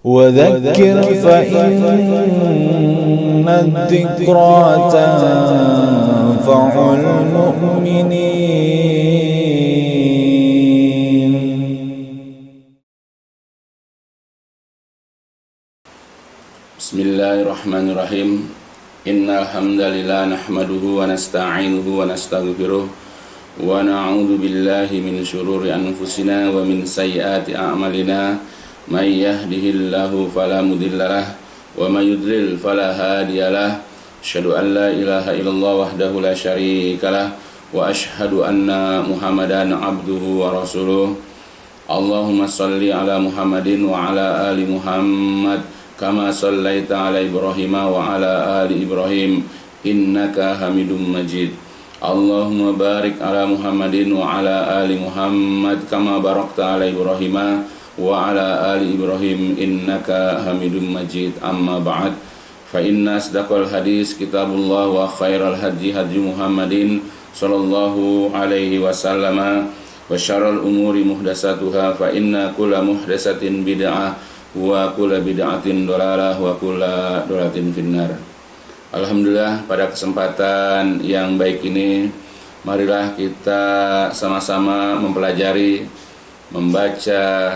وذكر فإن الذكرى تنفع المؤمنين. Bismillahirrahmanirrahim. Innal hamdalillah nahmaduhu wa nasta'inuhu wa nastaghfiruh wa na'udzu billahi min syururi anfusina wa min sayyiati a'malina. May yahdihillahu fala mudhillalah wa may yudlil fala hadiyalah. Asyhadu an la ilaha illallah wahdahu la syarikalah wa asyhadu anna Muhammadan abduhu wa rasuluh. Allahumma shalli ala Muhammadin wa ala ali Muhammad kama shallaita ala Ibrahim wa ala ali Ibrahim innaka Hamidum Majid. Allahumma barik ala Muhammadin wa ala ali Muhammad kama barakta ala Ibrahim wa ala ali Ibrahim innaka Hamidum Majid. Amma ba'd, fa inna asdaqal hadis kitabullah wa khairal hadi hadi Muhammadin sallallahu alaihi wasallam wa syarrul umuri muhdatsatuha fa inna kulla muhdatsatin bid'ah wa kulla bid'atin dhalalah wa kulla dhalalatin finnar. Alhamdulillah, pada kesempatan yang baik ini marilah kita sama-sama mempelajari, membaca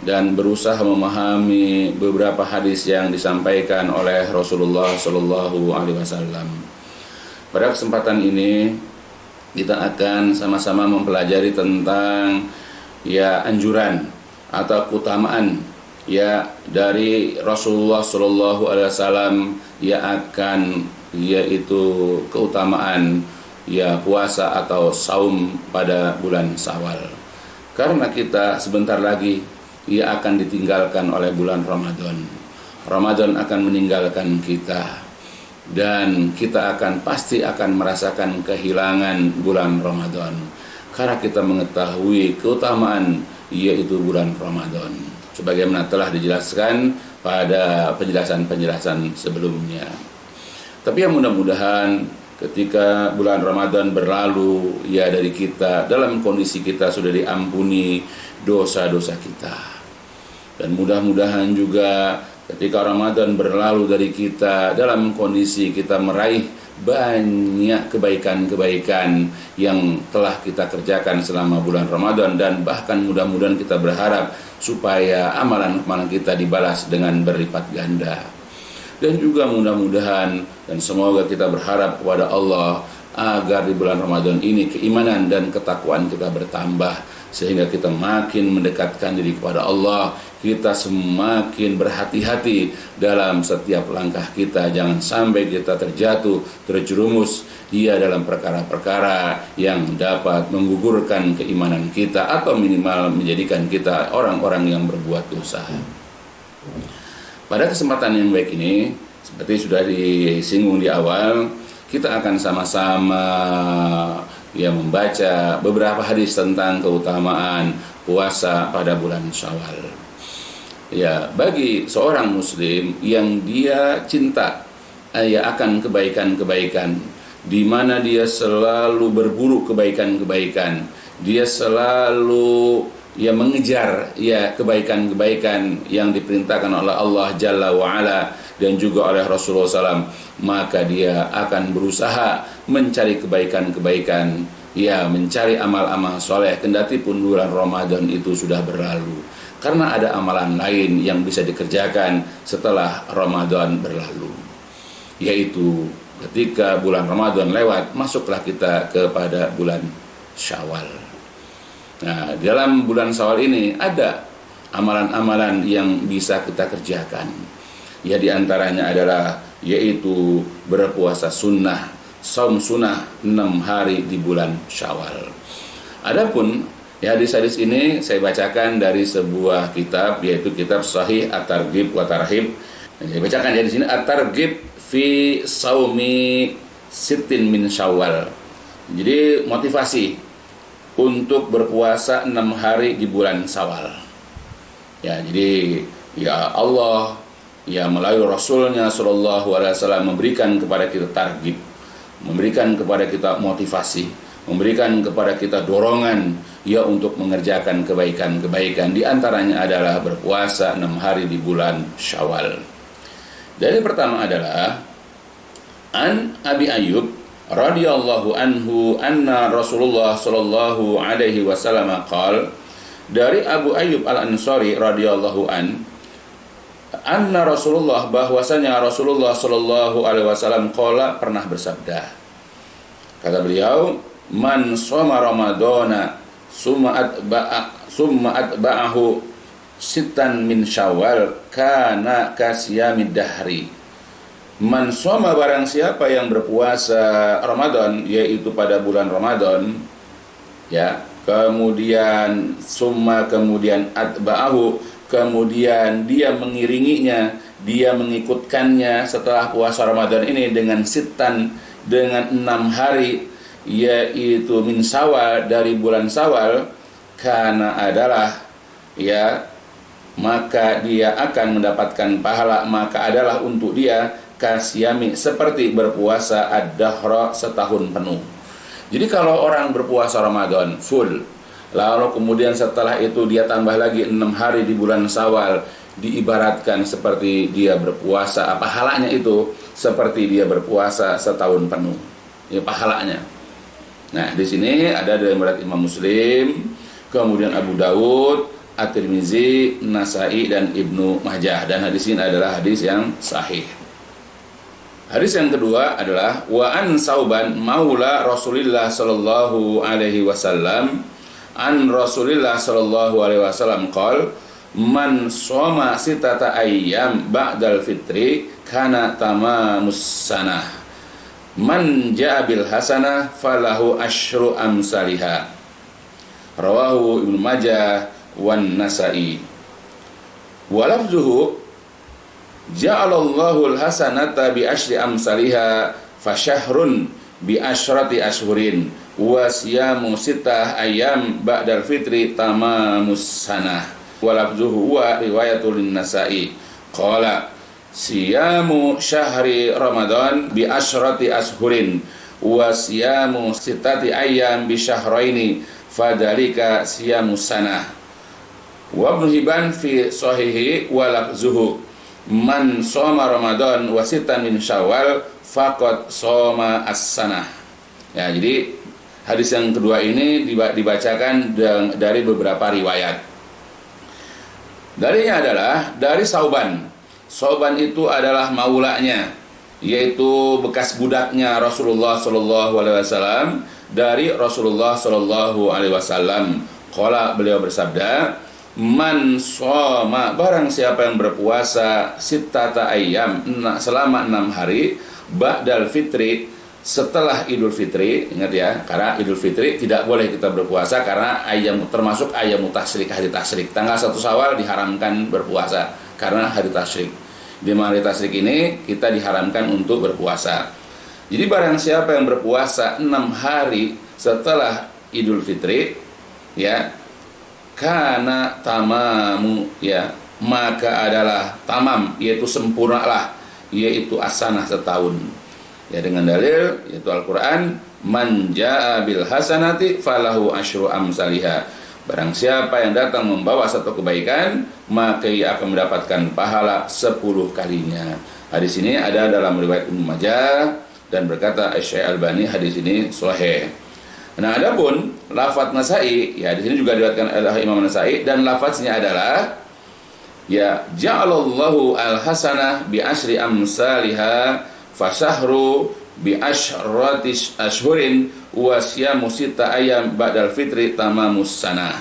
dan berusaha memahami beberapa hadis yang disampaikan oleh Rasulullah Shallallahu Alaihi Wasallam. Pada kesempatan ini kita akan sama-sama mempelajari tentang anjuran atau keutamaan dari Rasulullah Shallallahu Alaihi Wasallam yaitu keutamaan puasa atau saum pada bulan Syawal. Karena kita sebentar lagi akan ditinggalkan oleh bulan Ramadan. Ramadan akan meninggalkan kita dan kita pasti akan merasakan kehilangan bulan Ramadan karena kita mengetahui keutamaan yaitu bulan Ramadan sebagaimana telah dijelaskan pada penjelasan-penjelasan sebelumnya. Tapi mudah-mudahan ketika bulan Ramadan berlalu dari kita dalam kondisi kita sudah diampuni dosa-dosa kita. Dan mudah-mudahan juga ketika Ramadan berlalu dari kita dalam kondisi kita meraih banyak kebaikan-kebaikan yang telah kita kerjakan selama bulan Ramadan, dan bahkan mudah-mudahan kita berharap supaya amalan-amalan kita dibalas dengan berlipat ganda. Dan juga mudah-mudahan dan semoga kita berharap kepada Allah agar di bulan Ramadan ini keimanan dan ketakwaan kita bertambah sehingga kita makin mendekatkan diri kepada Allah. Kita semakin berhati-hati dalam setiap langkah kita, jangan sampai kita terjerumus dalam perkara-perkara yang dapat menggugurkan keimanan kita atau minimal menjadikan kita orang-orang yang berbuat dosa. Pada kesempatan yang baik ini, seperti sudah disinggung di awal, kita akan sama-sama membaca beberapa hadis tentang keutamaan puasa pada bulan Syawal. Bagi seorang muslim yang dia cinta akan kebaikan-kebaikan, di mana dia selalu berburu kebaikan-kebaikan, dia selalu mengejar kebaikan-kebaikan yang diperintahkan oleh Allah Jalla wa'ala dan juga oleh Rasulullah SAW, maka dia akan berusaha mencari kebaikan-kebaikan, mencari amal-amal soleh kendati pun bulan Ramadan itu sudah berlalu, karena ada amalan lain yang bisa dikerjakan setelah Ramadan berlalu, yaitu ketika bulan Ramadan lewat, masuklah kita kepada bulan Syawal. Nah, dalam bulan Syawal ini ada amalan-amalan yang bisa kita kerjakan. Di antaranya adalah yaitu berpuasa sunnah, saum sunnah 6 hari di bulan Syawal. Adapun hadis-hadis ini saya bacakan dari sebuah kitab, yaitu kitab Sahih At-Targhib wa Tarhib. Saya bacakan di sini At-Targhib fi Saumi Sittin min Syawal. Jadi motivasi untuk berpuasa 6 hari di bulan Syawal. Jadi Allah melalui Rasulnya Shallallahu Alaihi Wasallam memberikan kepada kita targhib, memberikan kepada kita motivasi memberikan kepada kita dorongan ya untuk mengerjakan kebaikan-kebaikan. Di antaranya adalah berpuasa 6 hari di bulan Syawal. Dari pertama adalah An Abi Ayyub radhiyallahu anhu anna Rasulullah sallallahu alaihi wasallam qala, dari Abu Ayyub Al-Ansari radhiyallahu anna Rasulullah, bahwasanya Rasulullah sallallahu alaihi wasallam qala, pernah bersabda. Kata beliau, man shoma ramadhana summa atba'ahu sitan min Syawal kana kasyamid dahri. Man shoma, barang siapa yang berpuasa Ramadan, yaitu pada bulan Ramadan, ya, kemudian summa, kemudian atba'ahu, kemudian dia mengiringinya, dia mengikutkannya setelah puasa Ramadan ini dengan sitan, dengan 6 hari, yaitu min Syawal, dari bulan Syawal, karena adalah ya, maka dia akan mendapatkan pahala, maka adalah untuk dia kasyami, seperti berpuasa ad-dahra, setahun penuh. Jadi kalau orang berpuasa Ramadan full, lalu kemudian setelah itu dia tambah lagi 6 hari di bulan Syawal, diibaratkan seperti dia berpuasa, pahalanya itu seperti dia berpuasa setahun penuh. Ya, pahalanya. Nah, di sini ada dari riwayat Imam Muslim, kemudian Abu Dawud, At-Tirmizi, Nasa'i, dan Ibnu Majah. Dan hadis ini adalah hadis yang sahih. Hadis yang kedua adalah wa an Sauban maula Rasulillah sallallahu alaihi wasallam an Rasulillah sallallahu alaihi wasallam qol, man shoma sitata ayyam ba'dal fitri kana tamamus sanah, man ja'a bil hasanah falahu asyru amsalihha. Rawahu Ibnu Majah wan Nasa'i. Wa lafzuhu ja'alallahu al-hasanata bi asyri amsalihha fa syahrun bi asyrati ashhurin wa siyamu sittah ayyam ba'dal fitri tamamus sanah. Wa lafzuhu wa riwayatul Nasa'i qala siyamu syahri Ramadan bi asyrati ashhurin wa siyamu sittati ayyam bi syahraini fadalika siyamu sanah. Wa Ibnu Hibban fi sahihi wa lafzuhu man shoma Ramadan wa sitan min Syawal faqad shoma as-sanah. Ya, jadi hadis yang kedua ini dibacakan dari beberapa riwayat. Darinya adalah dari Sauban. Sauban itu adalah maulanya, yaitu bekas budaknya Rasulullah sallallahu alaihi wasallam, dari Rasulullah sallallahu alaihi wasallam. Qala, beliau bersabda, man shoma, barang siapa yang berpuasa sittata ayyam, selama 6 hari, ba'dal fitri, setelah Idul Fitri. Ingat ya, karena Idul Fitri tidak boleh kita berpuasa karena ayam, termasuk ayam tasyrik, hari tasyrik. Tanggal 1 Syawal diharamkan berpuasa karena hari tasyrik. Di hari tasyrik ini kita diharamkan untuk berpuasa. Jadi barang siapa yang berpuasa 6 hari setelah Idul Fitri, ya, kana tamamu, ya, maka adalah tamam, yaitu sempurnalah, yaitu asanah, setahun. Ya, dengan dalil yaitu Al-Qur'an, man jaa bil hasanati falahu asyru amsalihha. Barang siapa yang datang membawa satu kebaikan, maka ia akan mendapatkan pahala 10 kalinya. Hadis ini ada dalam riwayat Ibnu Majah dan berkata Syekh Albani, hadis ini sahih. Nah, adapun lafaz Nasa'i, ya, di sini juga diriwayatkan oleh Imam Nasa'i, dan lafaznya adalah ya, ja'alallahu al-hasanah bi asyri amsalihha fasahru bi asyrati ashhurin wa siyamu sitta ayyam ba'dal fitri tamamus sanah.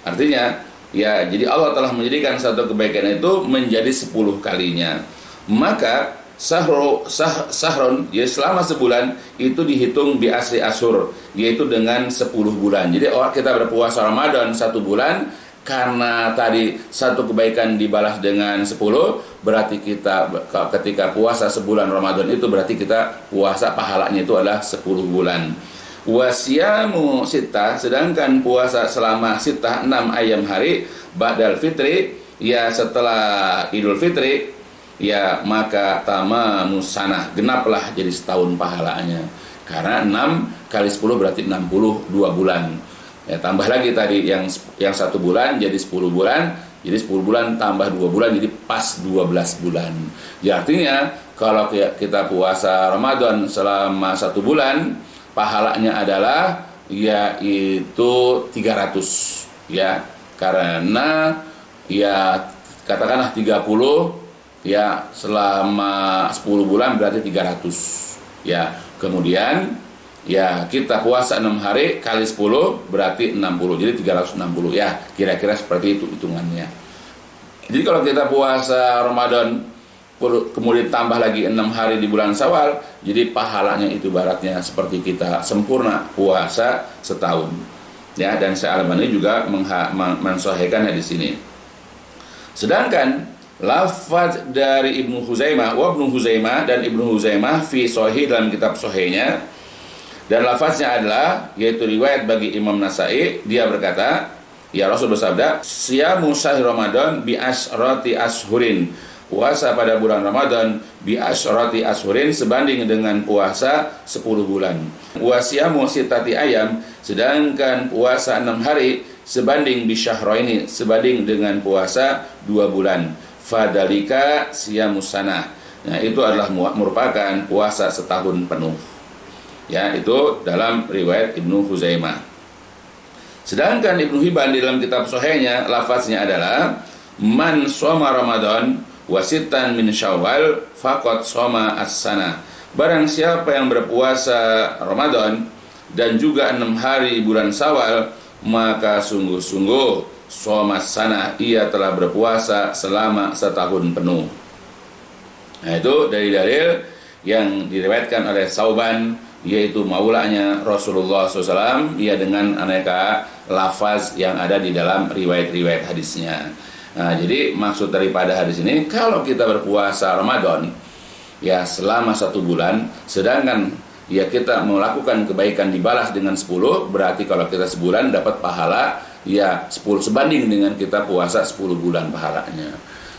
Artinya, ya, jadi Allah telah menjadikan satu kebaikan itu menjadi 10 kalinya. Maka sahron, ya, selama sebulan itu dihitung bi asri ashur, yaitu dengan 10 bulan. Jadi kita berpuasa Ramadan 1 bulan, karena tadi satu kebaikan dibalas dengan 10, berarti kita ketika puasa sebulan Ramadan itu berarti kita puasa pahalanya itu adalah 10 bulan. Wasiyamu sittah, sedangkan puasa selama sittah 6 ayam hari ba'dal fitri, ya, setelah Idul Fitri, ya, maka tamamus sanah, genaplah jadi setahun pahalanya. Karena 6 kali 10 berarti 62 bulan. Ya, tambah lagi tadi yang 1 bulan jadi 10 bulan. Jadi 10 bulan tambah 2 bulan jadi pas 12 bulan. Jadi artinya kalau kita puasa Ramadan selama 1 bulan, pahalanya adalah yaitu 300 ya. Karena ya katakanlah 30 ya selama 10 bulan berarti 300 ya. Kemudian ya kita puasa 6 hari kali 10 berarti 60, jadi 360 ya, kira-kira seperti itu hitungannya. Jadi kalau kita puasa Ramadan kemudian tambah lagi 6 hari di bulan Syawal, jadi pahalanya itu baratnya seperti kita sempurna puasa setahun ya. Dan Syekh Al-Albani juga mensahihkan hadis ini. Sedangkan lafaz dari Ibnu Huzaimah dan Ibnu Huzaimah fi Sahih dalam kitab Sahihnya, dan lafaznya adalah yaitu riwayat bagi Imam Nasai, dia berkata, ya Rasul bersabda, siyamu syahr Ramadan bi asyrati ashurin, puasa pada bulan Ramadan bi asyrati ashurin sebanding dengan puasa 10 bulan. Wa siyamu sitati ayam, sedangkan puasa 6 hari sebanding bi syahraini, sebanding dengan puasa 2 bulan. Fadalika siyamus sanah. Nah, itu adalah merupakan puasa setahun penuh. Ya, itu dalam riwayat Ibnu Huzaimah. Sedangkan Ibnu Hibban di dalam kitab Sahihnya lafaznya adalah man shoma Ramadan wa sittan min Syawal faqad shoma as-sanah. Barang siapa yang berpuasa Ramadan dan juga 6 hari bulan Syawal, maka sungguh-sungguh shomas sana, ia telah berpuasa selama setahun penuh. Nah, itu dari dalil yang diriwayatkan oleh Sauban, yaitu maulanya Rasulullah SAW, ia dengan aneka lafaz yang ada di dalam riwayat-riwayat hadisnya. Nah, jadi maksud daripada hadis ini, kalau kita berpuasa Ramadan ya selama 1 bulan, sedangkan ya kita melakukan kebaikan dibalas dengan 10, berarti kalau kita sebulan dapat pahala ya 10 sebanding dengan kita puasa 10 bulan pahalanya.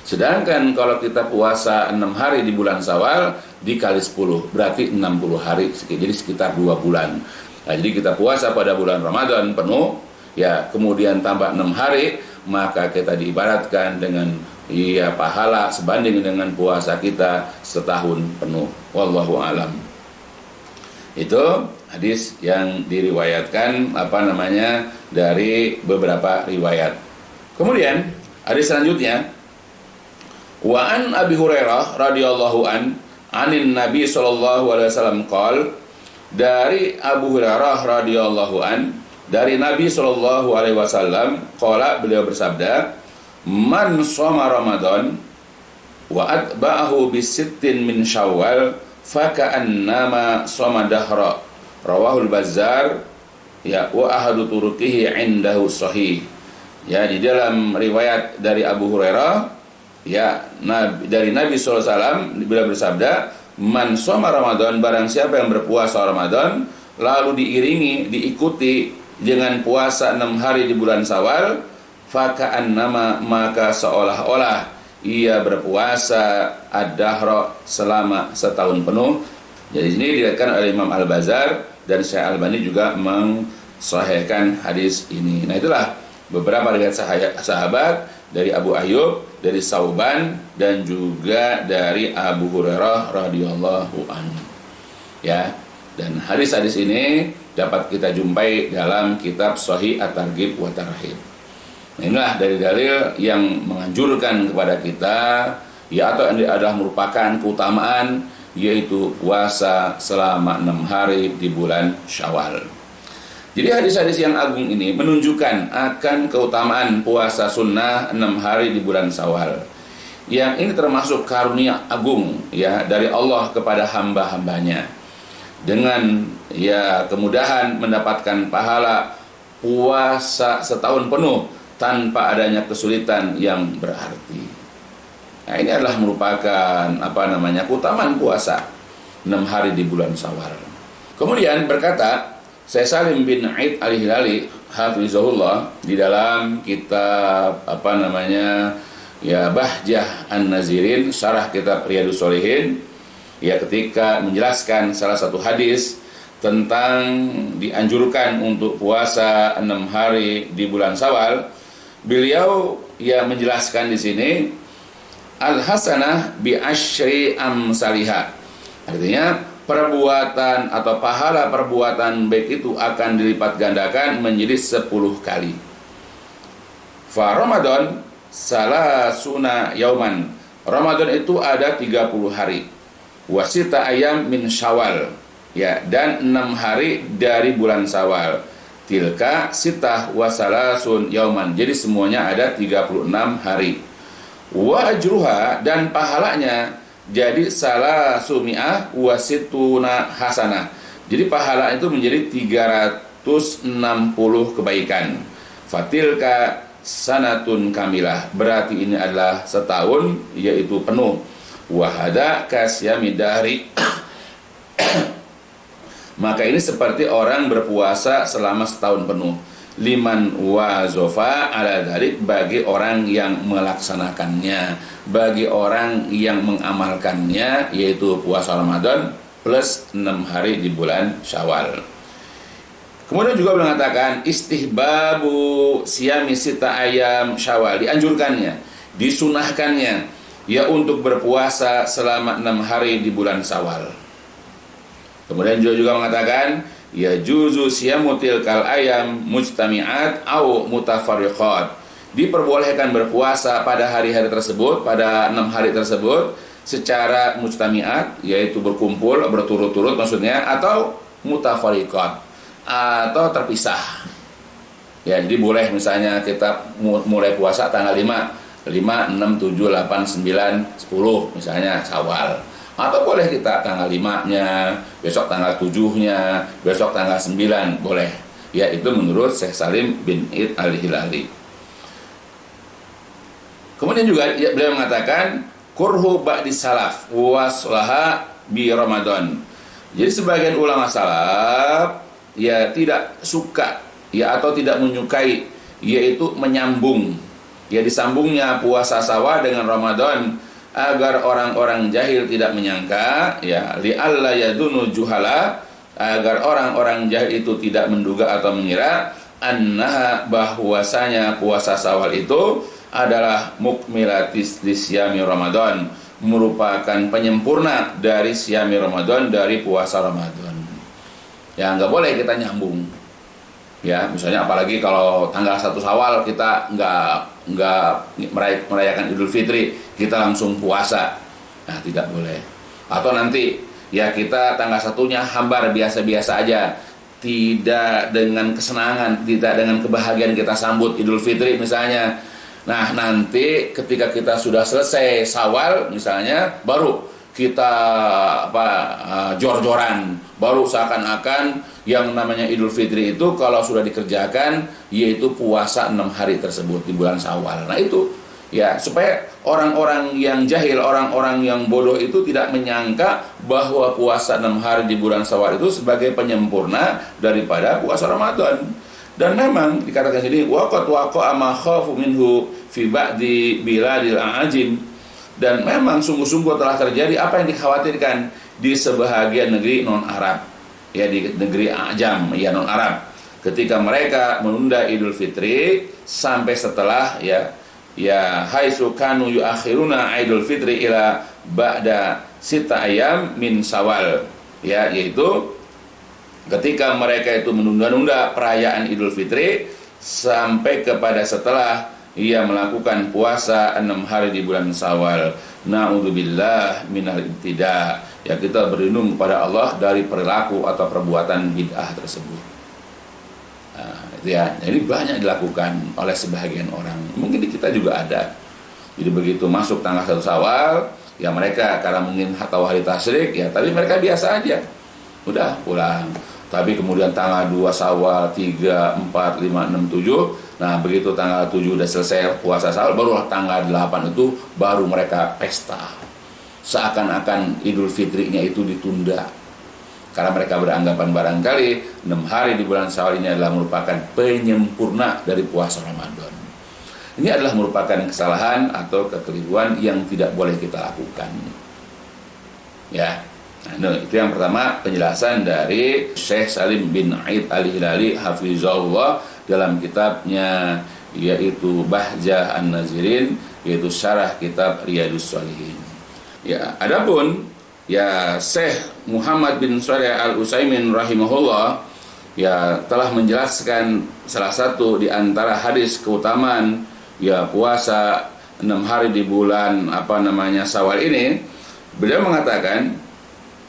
Sedangkan kalau kita puasa 6 hari di bulan Syawal dikali 10 berarti 60 hari, jadi sekitar 2 bulan. Nah, jadi kita puasa pada bulan Ramadan penuh ya, kemudian tambah 6 hari, maka kita diibaratkan dengan ya pahala sebanding dengan puasa kita setahun penuh. Wallahu alam. Itu hadis yang diriwayatkan dari beberapa riwayat. Kemudian hadis selanjutnya, wa an Abi Hurairah radhiyallahu anin Nabi sallallahu alaihi wasallam qol, dari Abu Hurairah radhiyallahu dari Nabi sallallahu alaihi wasallam qala, beliau bersabda, man shoma Ramadan wa atba'ahu bisittin min Syawal faka'annama shoma dahra, rawahul Bazzar ya wa ahadu turuqihi indahu sahih. Ya, di dalam riwayat dari Abu Hurairah ya, dari Nabi SAW bila bersabda, man shoma Ramadan, barang siapa yang berpuasa Ramadan lalu diikuti dengan puasa 6 hari di bulan Syawal, faka'annama, maka seolah-olah ia berpuasa ad-dahra selama setahun penuh. Jadi ini diriwayatkan oleh Imam Al-Bazzar dan Syekh Al-Albani juga mensahihkan hadis ini. Nah, itulah beberapa riwayat sahabat dari Abu Ayyub, dari Sauban, dan juga dari Abu Hurairah radhiyallahu anhu. Ya, dan hadis-hadis ini dapat kita jumpai dalam kitab Sahih At-Targhib wa Tarhib. Nah, inilah dari dalil yang menganjurkan kepada kita ya, atau adalah merupakan keutamaan, yaitu puasa selama 6 hari di bulan Syawal. Jadi hadis-hadis yang agung ini menunjukkan akan keutamaan puasa sunnah 6 hari di bulan Syawal. Yang ini termasuk karunia agung ya dari Allah kepada hamba-hambanya, dengan ya kemudahan mendapatkan pahala puasa setahun penuh tanpa adanya kesulitan yang berarti. Nah, ini adalah merupakan keutamaan puasa 6 hari di bulan Syawal. Kemudian berkata Syekh Salim bin Aid Al-Hilali hafizahullah di dalam kitab Bahjah An-Nazirin, syarah kitab Riyadhus Shalihin, ya, ketika menjelaskan salah satu hadis tentang dianjurkan untuk puasa 6 hari di bulan Syawal, beliau menjelaskan di sini al-hasanah bi asyri amsalihah. Artinya perbuatan atau pahala perbuatan baik itu akan dilipat gandakan menjadi 10 kali. Fa Ramadan salasuna yauman. Ramadan itu ada 30 hari. Wasita ayam min Syawal. Ya, dan 6 hari dari bulan Syawal. Tilka sitah wasalasun yauman. Jadi semuanya ada 36 hari. Wa ajruha, dan pahalanya jadi salah sumi'ah wasituna hasanah. Jadi pahala itu menjadi 360 kebaikan. Fatilka sanatun kamilah. Berarti ini adalah setahun, yaitu penuh. Wahada kasyami dahri. Maka ini seperti orang berpuasa selama setahun penuh. Liman wazofa ala dzalik, bagi orang yang melaksanakannya, bagi orang yang mengamalkannya, yaitu puasa Ramadan plus 6 hari di bulan Syawal. Kemudian juga mengatakan istihbabu siyami sita ayam Syawal, dianjurkannya, disunahkannya ya untuk berpuasa selama 6 hari di bulan Syawal. Kemudian juga mengatakan ya juzu siyamutil kal ayam mujtami'at au mutafariqat. Diperbolehkan berpuasa pada hari-hari tersebut, pada 6 hari tersebut secara mujtami'at, yaitu berkumpul berturut-turut maksudnya, atau mutafariqat, atau terpisah. Ya, jadi boleh misalnya kita mulai puasa tanggal 5, 6, 7, 8, 9, 10 misalnya Syawal. Atau boleh kita tanggal 5-nya, besok tanggal 7-nya, besok tanggal 9, boleh. Ya, itu menurut Syekh Salim bin Id al-Hilali. Kemudian juga beliau mengatakan kurhu ba'di salaf waslaha bi Ramadan. Jadi sebagian ulama salaf ya tidak suka ya atau tidak menyukai, yaitu menyambung, ya disambungnya puasa Syawal dengan Ramadan, agar orang-orang jahil tidak menyangka, ya li'alla yadunu juhala, agar orang-orang jahil itu tidak menduga atau mengira annaha, bahwasanya puasa Syawal itu adalah mukmilatis li siyami Ramadan, merupakan penyempurna dari siyami Ramadan, dari puasa Ramadan. Ya nggak boleh kita nyambung. Ya misalnya apalagi kalau tanggal 1 Syawal kita nggak merayakan Idul Fitri, kita langsung puasa. Nah, tidak boleh. Atau nanti ya kita tanggal 1-nya hambar biasa-biasa aja, tidak dengan kesenangan, tidak dengan kebahagiaan kita sambut Idul Fitri misalnya. Nah, nanti ketika kita sudah selesai Syawal misalnya, baru kita jor-joran, baru seakan-akan yang namanya Idul Fitri itu kalau sudah dikerjakan yaitu puasa 6 hari tersebut di bulan Syawal. Nah itu ya, supaya orang-orang yang jahil, orang-orang yang bodoh itu tidak menyangka bahwa puasa 6 hari di bulan Syawal itu sebagai penyempurna daripada puasa Ramadan. Dan memang dikatakan sini waqat waqa'a ma khafu minhu fi ba'di biladil a'ajim, dan memang sungguh-sungguh telah terjadi apa yang dikhawatirkan di sebahagian negeri non-Arab, ya di negeri Ajam, ya non-Arab, ketika mereka menunda Idul Fitri sampai setelah ya haitsu kanu yuakhiruna Idul Fitri ila ba'da sita ayam min Syawal, ya yaitu ketika mereka itu menunda-nunda perayaan Idul Fitri sampai kepada setelah ia melakukan puasa 6 hari di bulan Syawal. Na'udzubillah minal ibtida. Ya, kita berlindung kepada Allah dari perilaku atau perbuatan bid'ah tersebut. Nah, itu ya. Jadi banyak dilakukan oleh sebagian orang. Mungkin di kita juga ada. Jadi begitu masuk tanggal 1 Syawal, ya mereka karena mungkin atau hari tasyrik, ya tapi mereka biasa aja. Udah pulang. Tapi kemudian tanggal 2 Syawal, 3, 4, 5, 6, 7. Nah begitu tanggal 7 udah selesai puasa Syawal, baru tanggal 8 itu baru mereka pesta. Seakan-akan Idul Fitrinya itu ditunda. Karena mereka beranggapan barangkali 6 hari di bulan Syawal ini adalah merupakan penyempurna dari puasa Ramadan. Ini adalah merupakan kesalahan atau kekeliruan yang tidak boleh kita lakukan. Ya. Nah, itu yang pertama penjelasan dari Syekh Salim bin Aid Al-Hilali hafizahullah dalam kitabnya yaitu Bahjah An-Nazirin, yaitu syarah kitab Riyadhus Shalihin. Ya, adapun ya Syekh Muhammad bin Shalih Al-Utsaimin rahimahullah ya telah menjelaskan salah satu di antara hadis keutamaan ya puasa 6 hari di bulan Syawal ini. Beliau mengatakan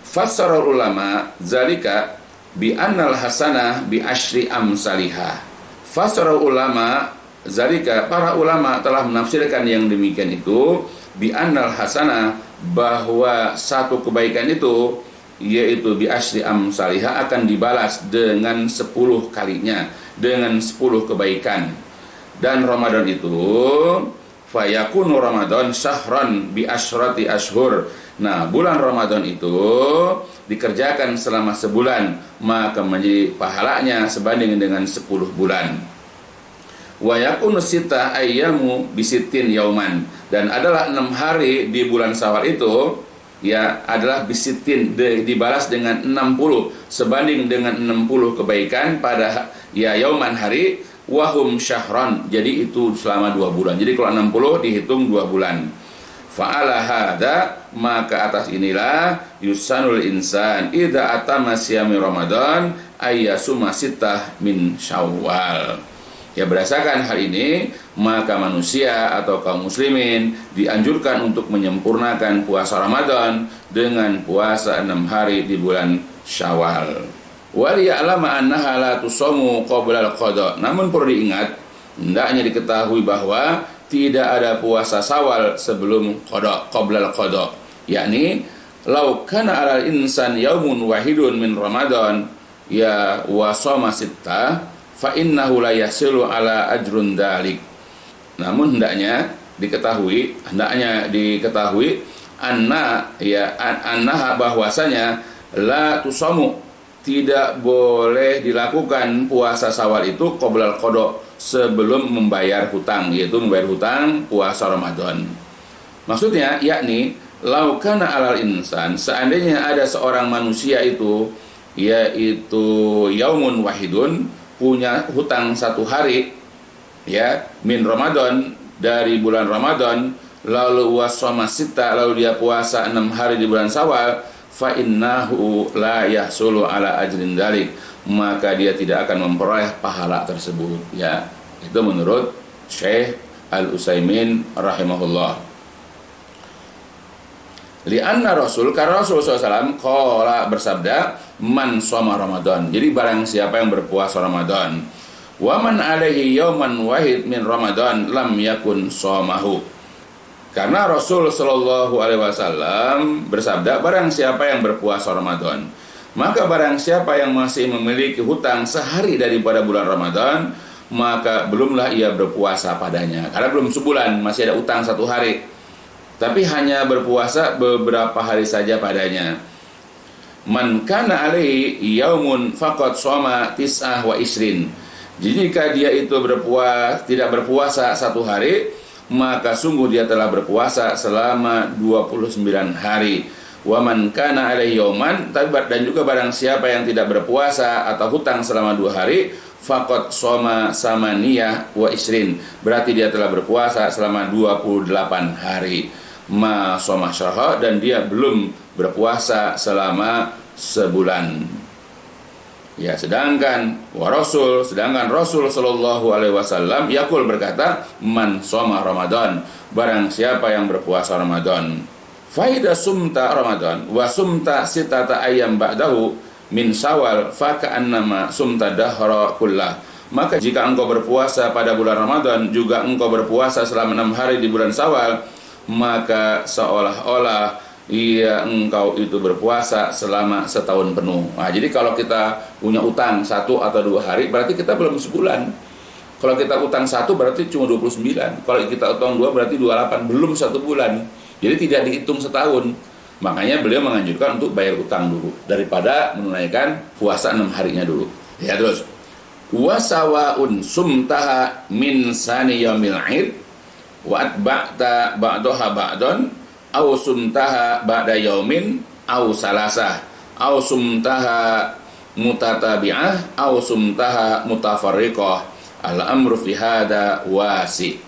fassara ulama zalika bi annal hasanah bi asyri amsalihah. Fassara ulama zalika, para ulama telah menafsirkan yang demikian itu bi annal hasanah, bahwa satu kebaikan itu yaitu bi asyri amsalihah akan dibalas dengan 10 kalinya, dengan 10 kebaikan. Dan Ramadan itu fayakunu Ramadan syahran bi asyrati ashhur. Nah, bulan Ramadan itu dikerjakan selama sebulan, maka menjadi pahalanya sebanding dengan 10 bulan. Wa yakunu sita ayyamu bisitin yauman, dan adalah 6 hari di bulan Syawal itu ya adalah bisitin, dibalas dengan 60 sebanding dengan 60 kebaikan pada ya yauman hari, wahum syahran, jadi itu selama 2 bulan. Jadi kalau 60 dihitung 2 bulan. Fa'ala hadza, maka atas inilah yusanul insan idza atama siyami Ramadan ayyasuma sittah min Syawal. Ya, berdasarkan hal ini maka manusia atau kaum muslimin dianjurkan untuk menyempurnakan puasa Ramadan dengan puasa 6 hari di bulan Syawal. Wal ya'lama annaha la tusamu qabla al-qada. Namun perlu diingat, hendaknya diketahui bahwa tidak ada puasa Syawal sebelum qada, qabla al-qada. Yakni law kana 'alal insan yaumun wahidun min Ramadan ya wa shoma sittah fa innahu la yasilu ala ajrun dalik. Namun hendaknya diketahui annaha bahwasanya la tusamu, tidak boleh dilakukan puasa Syawal itu qoblal qada, sebelum membayar hutang, yaitu membayar hutang puasa Ramadan. Maksudnya yakni lau kana alal insan, seandainya ada seorang manusia itu yaitu yaumun wahidun, punya hutang 1 hari ya min Ramadan, dari bulan Ramadan, lalu wasoma sita, lalu dia puasa 6 hari di bulan Syawal, fa innahu la yahsulu ala ajrin dalik, maka dia tidak akan memperoleh pahala tersebut. Ya, itu menurut Syekh Al-Utsaimin rahimahullah. Lianna Rasul, karena Rasul SAW qala bersabda, man shoma Ramadan. Jadi barang siapa yang berpuasa Ramadan, wa man alaihi yauman wahid min Ramadan lam yakun shomahu. Karena Rasul Shallallahu Alaihi Wasallam bersabda, barang siapa yang berpuasa Ramadan, maka barang siapa yang masih memiliki hutang sehari daripada bulan Ramadan, maka belumlah ia berpuasa padanya. Karena belum sebulan, masih ada hutang 1 hari, tapi hanya berpuasa beberapa hari saja padanya. Man kana alaihi yaumun faqad shoma tis'ah wa isrin. Jadi jika dia itu tidak berpuasa 1 hari, maka sungguh dia telah berpuasa selama 29 hari. Wa man kana alaihi yauman, dan juga barang siapa yang tidak berpuasa atau hutang selama 2 hari, faqad shoma samaniyah wa isrin, berarti dia telah berpuasa selama 28 hari. Ma shoma syahra, dan dia belum berpuasa selama sebulan. Ya, sedangkan Rasul Shallallahu Alaihi Wasallam yaqul berkata, man shoma Ramadan, barang siapa yang berpuasa Ramadan, faida sumta Ramadan wa sumta sitata ayyam ba'dahu min Syawal fa ka'annama sumta dahra kullah. Maka jika engkau berpuasa pada bulan Ramadan, juga engkau berpuasa selama 6 hari di bulan Syawal, maka seolah-olah engkau itu berpuasa selama setahun penuh. Nah, jadi kalau kita punya utang 1 atau 2 hari, berarti kita belum sebulan. Kalau kita utang 1 berarti cuma 29. Kalau kita utang 2 berarti 28, belum 1 bulan. Jadi tidak dihitung setahun. Makanya beliau menganjurkan untuk bayar utang dulu daripada menunaikan puasa 6 harinya dulu. Ya, terus wasawaun sumtaha min sani yaumil 'id wa atba'ta ba'daha ba'don aw sumtaha ba'da yaumin au salasah au sumtaha mutatabi'ah au sumtaha mutafarriqah. Al-amru fi hada wasi.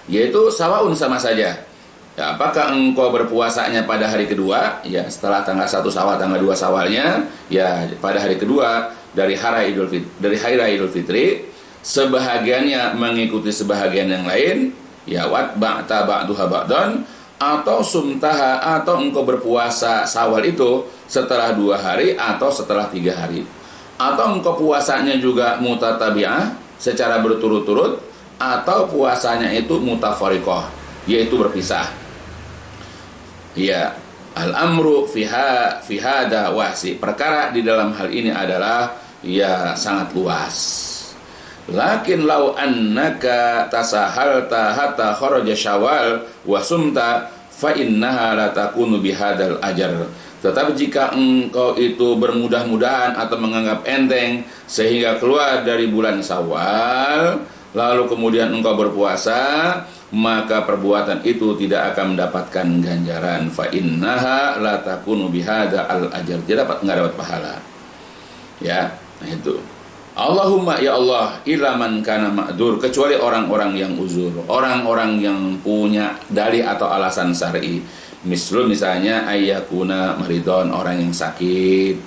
Yaitu sawaun, sama saja. Ya, apakah engkau berpuasanya pada hari kedua, ya setelah tanggal 1 Syawal, tanggal 2 Syawalnya, ya pada hari kedua dari hari raya Idul Fitri, sebahagiannya mengikuti sebahagian yang lain, ya watba'ta ba'duha ba'don, atau sumtaha, atau engkau berpuasa Syawal itu setelah 2 hari atau setelah 3 hari, atau engkau puasanya juga mutatabi'ah, secara berturut-turut, atau puasanya itu mutafariqah, yaitu berpisah. Ya, al-amru fi hada wasi. Perkara di dalam hal ini adalah ya sangat luas. Lakin law annaka tasahalta hatta kharaja Syawal wa sumta fa innaha la takunu bihadal ajar. Tetapi jika engkau itu bermudah-mudahan atau menganggap enteng sehingga keluar dari bulan Syawal, lalu kemudian engkau berpuasa, maka perbuatan itu tidak akan mendapatkan ganjaran. Fa innaha la takunu bihada al ajar. Enggak dapat pahala. Ya, nah itu. Allahumma ya Allah, ilaman kana ma'dur, kecuali orang-orang yang uzur, orang-orang yang punya dalih atau alasan syar'i. Misalnya ayyakuna maridon, orang yang sakit,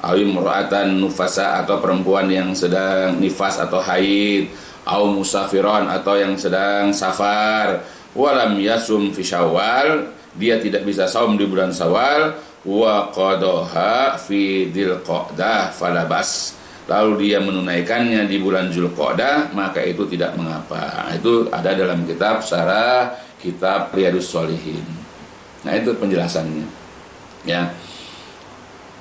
awim mura'atan nufasa, atau perempuan yang sedang nifas atau haid, au musafiron, atau yang sedang safar, walam yasum fi Syawal, dia tidak bisa saum di bulan Syawal, wa qadaha fi dzulqa'dah falabas, lalu dia menunaikannya di bulan Dzulqa'dah, maka itu tidak mengapa. Itu ada dalam kitab Syarah kitab Riyadhus Shalihin. Nah, itu penjelasannya. Ya.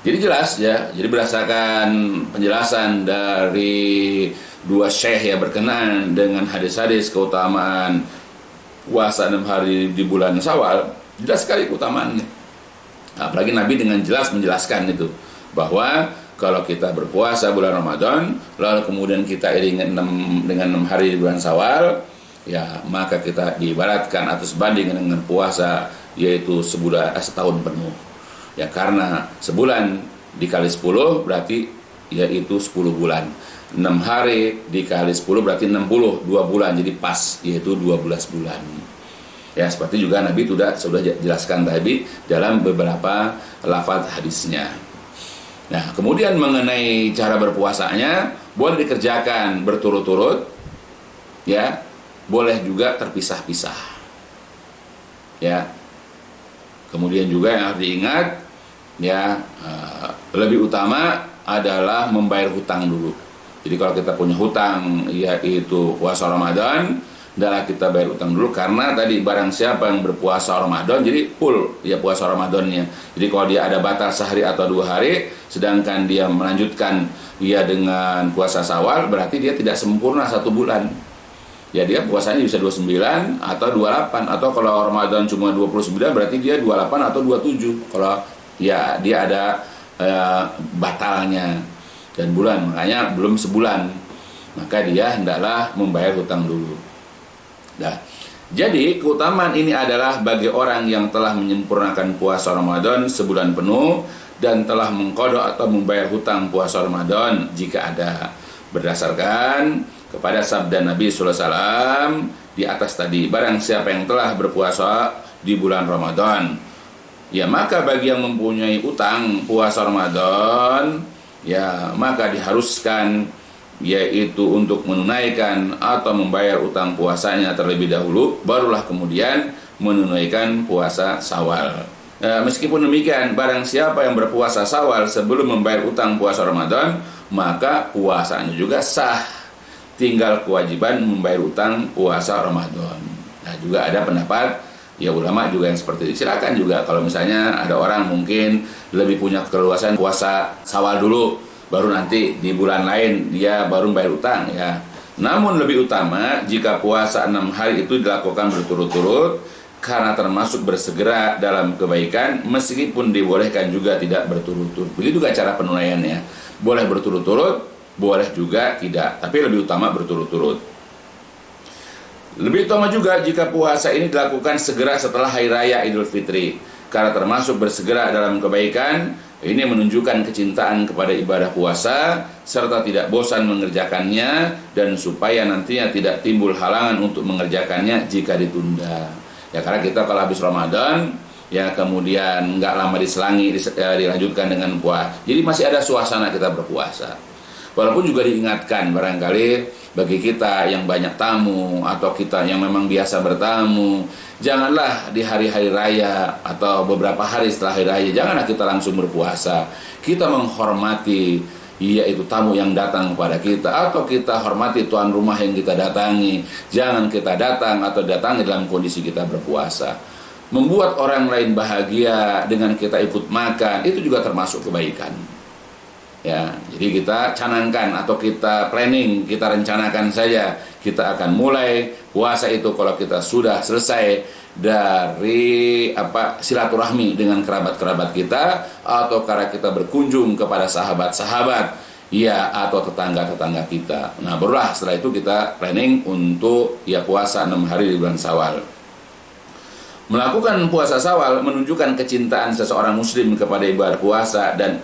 Jadi jelas ya. Jadi berdasarkan penjelasan dari dua syekh yang berkenaan dengan hadis-hadis keutamaan puasa 6 hari di bulan Syawal, jelas sekali keutamaannya. Apalagi Nabi dengan jelas menjelaskan itu, bahwa kalau kita berpuasa bulan Ramadan, lalu kemudian kita iringi dengan 6 hari di bulan Syawal, ya maka kita diibaratkan atau sebanding dengan puasa yaitu setahun penuh. Ya, karena sebulan dikali 10 berarti yaitu 10 bulan. 6 hari dikali 10 berarti 60, 2 bulan, jadi pas yaitu 12 bulan. Ya, seperti juga Nabi sudah jelaskan tadi dalam beberapa lafaz hadisnya. Nah, kemudian mengenai cara berpuasanya, boleh dikerjakan berturut-turut, ya, boleh juga terpisah-pisah. Ya. Kemudian juga yang harus diingat, ya, lebih utama adalah membayar hutang dulu. Jadi kalau kita punya hutang, yaitu puasa Ramadan, adalah kita bayar hutang dulu, karena tadi barang siapa yang berpuasa Ramadan, jadi full ya puasa Ramadannya. Jadi kalau dia ada batal sehari atau 2 hari, sedangkan dia melanjutkan ya dengan puasa Syawal, berarti dia tidak sempurna 1 bulan. Ya, dia puasanya bisa 29 atau 28, atau kalau Ramadan cuma 29 berarti dia 28 atau 27 kalau ya dia ada batalnya dan bulan, makanya belum sebulan, maka dia hendaklah membayar hutang dulu. Nah, jadi keutamaan ini adalah bagi orang yang telah menyempurnakan puasa Ramadan sebulan penuh dan telah mengqadha atau membayar hutang puasa Ramadan jika ada, berdasarkan kepada sabda Nabi sallallahu alaihi wasallam di atas tadi, barang siapa yang telah berpuasa di bulan Ramadan, ya maka bagi yang mempunyai utang puasa Ramadan, ya maka diharuskan yaitu untuk menunaikan atau membayar utang puasanya terlebih dahulu, barulah kemudian menunaikan puasa Syawal. Meskipun demikian, barang siapa yang berpuasa Syawal sebelum membayar utang puasa Ramadan, maka puasanya juga sah, tinggal kewajiban membayar utang puasa Ramadan. Nah, juga ada pendapat ya ulama juga yang seperti itu. Silakan juga kalau misalnya ada orang mungkin lebih punya keluasan puasa Syawal dulu, baru nanti di bulan lain dia baru membayar utang, ya. Namun lebih utama jika puasa 6 hari itu dilakukan berturut-turut, karena termasuk bersegera dalam kebaikan, meskipun dibolehkan juga tidak berturut-turut. Begitu juga cara penunaiannya, boleh berturut-turut, boleh juga tidak, tapi lebih utama berturut-turut. Lebih utama juga jika puasa ini dilakukan segera setelah hari raya Idul Fitri, karena termasuk bersegera dalam kebaikan. Ini menunjukkan kecintaan kepada ibadah puasa serta tidak bosan mengerjakannya, dan supaya nantinya tidak timbul halangan untuk mengerjakannya jika ditunda. Ya, karena kita kalau habis Ramadan ya kemudian nggak lama diselangi dilanjutkan dengan puasa. Jadi masih ada suasana kita berpuasa. Walaupun juga diingatkan barangkali bagi kita yang banyak tamu atau kita yang memang biasa bertamu, janganlah di hari-hari raya atau beberapa hari setelah hari raya, janganlah kita langsung berpuasa. Kita menghormati yaitu tamu yang datang kepada kita, atau kita hormati tuan rumah yang kita datangi. Jangan kita datang atau datangi dalam kondisi kita berpuasa. Membuat orang lain bahagia dengan kita ikut makan, itu juga termasuk kebaikan. Ya, jadi kita canangkan atau kita planning, kita rencanakan saja kita akan mulai puasa itu kalau kita sudah selesai dari silaturahmi dengan kerabat-kerabat kita, atau karena kita berkunjung kepada sahabat-sahabat ya atau tetangga-tetangga kita. Nah, barulah setelah itu kita planning untuk ya puasa 6 hari di bulan Syawal. Melakukan puasa Syawal menunjukkan kecintaan seseorang muslim kepada ibadah puasa, dan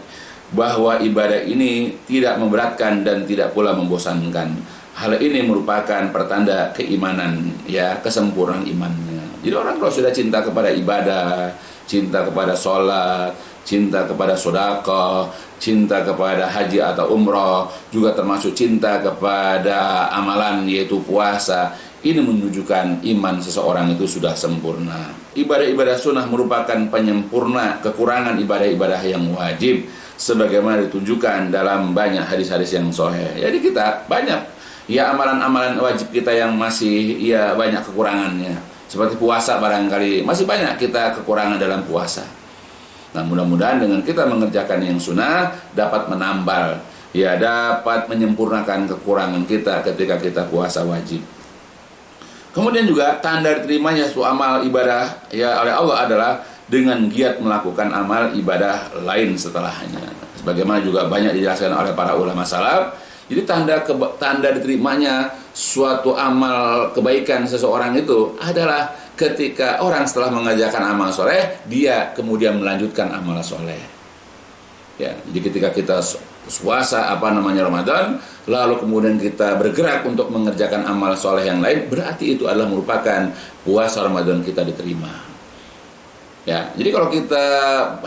bahwa ibadah ini tidak memberatkan dan tidak pula membosankan. Hal ini merupakan pertanda keimanan, ya, kesempurnaan imannya. Jadi orang kalau sudah cinta kepada ibadah, cinta kepada sholat, cinta kepada sedekah, cinta kepada haji atau umroh, juga termasuk cinta kepada amalan yaitu puasa, ini menunjukkan iman seseorang itu sudah sempurna. Ibadah-ibadah sunnah merupakan penyempurna kekurangan ibadah-ibadah yang wajib, sebagaimana ditunjukkan dalam banyak hadis-hadis yang sahih. Jadi kita banyak ya amalan-amalan wajib kita yang masih ya banyak kekurangannya. Seperti puasa barangkali masih banyak kita kekurangan dalam puasa. Nah, mudah-mudahan dengan kita mengerjakan yang sunnah dapat menambal, ya dapat menyempurnakan kekurangan kita ketika kita puasa wajib. Kemudian juga tanda diterimanya suatu amal ibadah ya oleh Allah adalah dengan giat melakukan amal ibadah lain setelahnya. Sebagaimana juga banyak dijelaskan oleh para ulama salaf. Jadi tanda diterimanya suatu amal kebaikan seseorang itu adalah ketika orang setelah mengerjakan amal soleh, dia kemudian melanjutkan amal soleh. Ya, jadi ketika kita puasa Ramadan, lalu kemudian kita bergerak untuk mengerjakan amal soleh yang lain, berarti itu adalah merupakan puasa Ramadan kita diterima. Ya, jadi kalau kita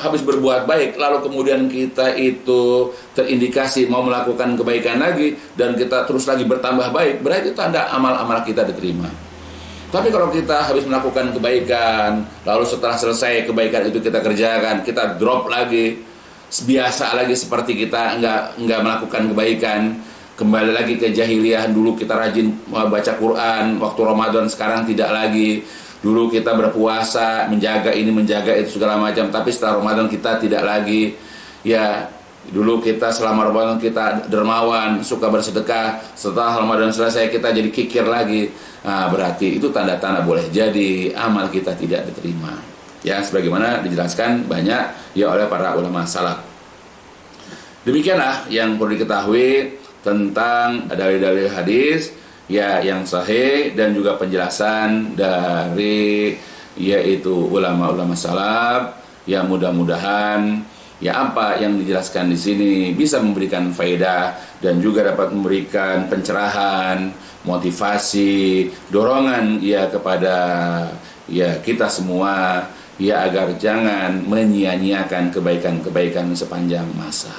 habis berbuat baik, lalu kemudian kita itu terindikasi mau melakukan kebaikan lagi, dan kita terus lagi bertambah baik, berarti itu tanda amal-amal kita diterima. Tapi kalau kita habis melakukan kebaikan, lalu setelah selesai kebaikan itu kita kerjakan, kita drop lagi, biasa lagi seperti kita nggak melakukan kebaikan, kembali lagi ke jahiliyah. Dulu kita rajin baca Quran, waktu Ramadan sekarang tidak lagi. Dulu kita berpuasa, menjaga ini, menjaga itu segala macam, tapi setelah Ramadan kita tidak lagi. Ya, dulu kita selama Ramadan kita dermawan, suka bersedekah. Setelah Ramadan selesai kita jadi kikir lagi. Nah, berarti itu tanda-tanda boleh jadi amal kita tidak diterima. Ya, sebagaimana dijelaskan banyak ya oleh para ulama salaf. Demikianlah yang perlu diketahui tentang dalil-dalil hadis ya yang sahih, dan juga penjelasan dari yaitu ulama-ulama salaf. Ya, mudah-mudahan ya apa yang dijelaskan di sini bisa memberikan faedah dan juga dapat memberikan pencerahan, motivasi, dorongan ya kepada ya kita semua ya agar jangan menyia-nyiakan kebaikan-kebaikan sepanjang masa.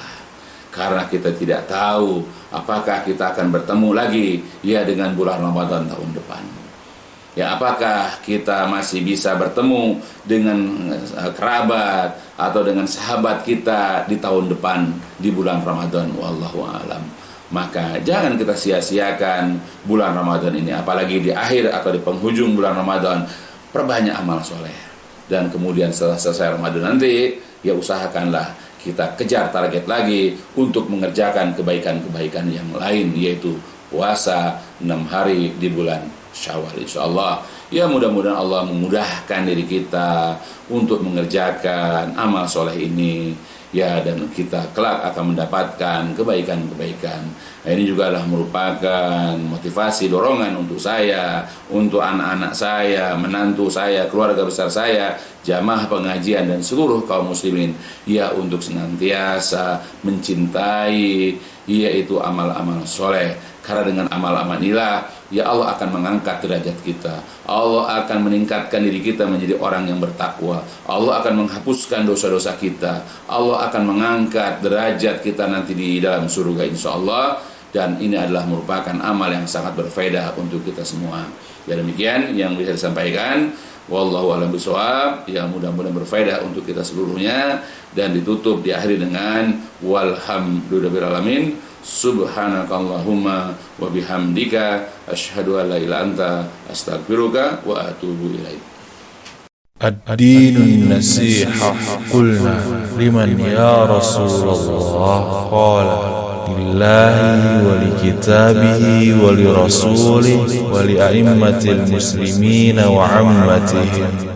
Karena kita tidak tahu apakah kita akan bertemu lagi ya dengan bulan Ramadan tahun depan. Ya, apakah kita masih bisa bertemu dengan kerabat atau dengan sahabat kita di tahun depan di bulan Ramadan, wallahu a'lam. Maka jangan kita sia-siakan bulan Ramadan ini, apalagi di akhir atau di penghujung bulan Ramadan. Perbanyak amal soleh, dan kemudian setelah selesai Ramadan nanti ya usahakanlah kita kejar target lagi untuk mengerjakan kebaikan-kebaikan yang lain, yaitu puasa 6 hari di bulan Syawal, insyaallah. Ya, mudah-mudahan Allah memudahkan diri kita untuk mengerjakan amal soleh ini, ya, dan kita kelak akan mendapatkan kebaikan-kebaikan. Nah, ini juga adalah merupakan motivasi, dorongan untuk saya, untuk anak-anak saya, menantu saya, keluarga besar saya, jamaah pengajian dan seluruh kaum muslimin, ya, untuk senantiasa mencintai yaitu amal-amal soleh. Karena dengan amal-amal inilah, ya, Allah akan mengangkat derajat kita. Allah akan meningkatkan diri kita menjadi orang yang bertakwa. Allah akan menghapuskan dosa-dosa kita. Allah akan mengangkat derajat kita nanti di dalam surga, insyaallah. Dan ini adalah merupakan amal yang sangat berfaedah untuk kita semua. Ya, demikian yang bisa disampaikan. Wallahu a'lam bishawab. Ya, mudah-mudahan berfaedah untuk kita seluruhnya, dan ditutup diakhiri dengan walhamdulillahirabbil alamin. Subhanakallahumma wa bihamdika asyhadu an la ilaha anta astaghfiruka wa atubu ilaik. الدين النصيحة قلنا لمن يا رسول الله قال لله ولكتابه ولرسوله ولأئمة المسلمين وعمتهم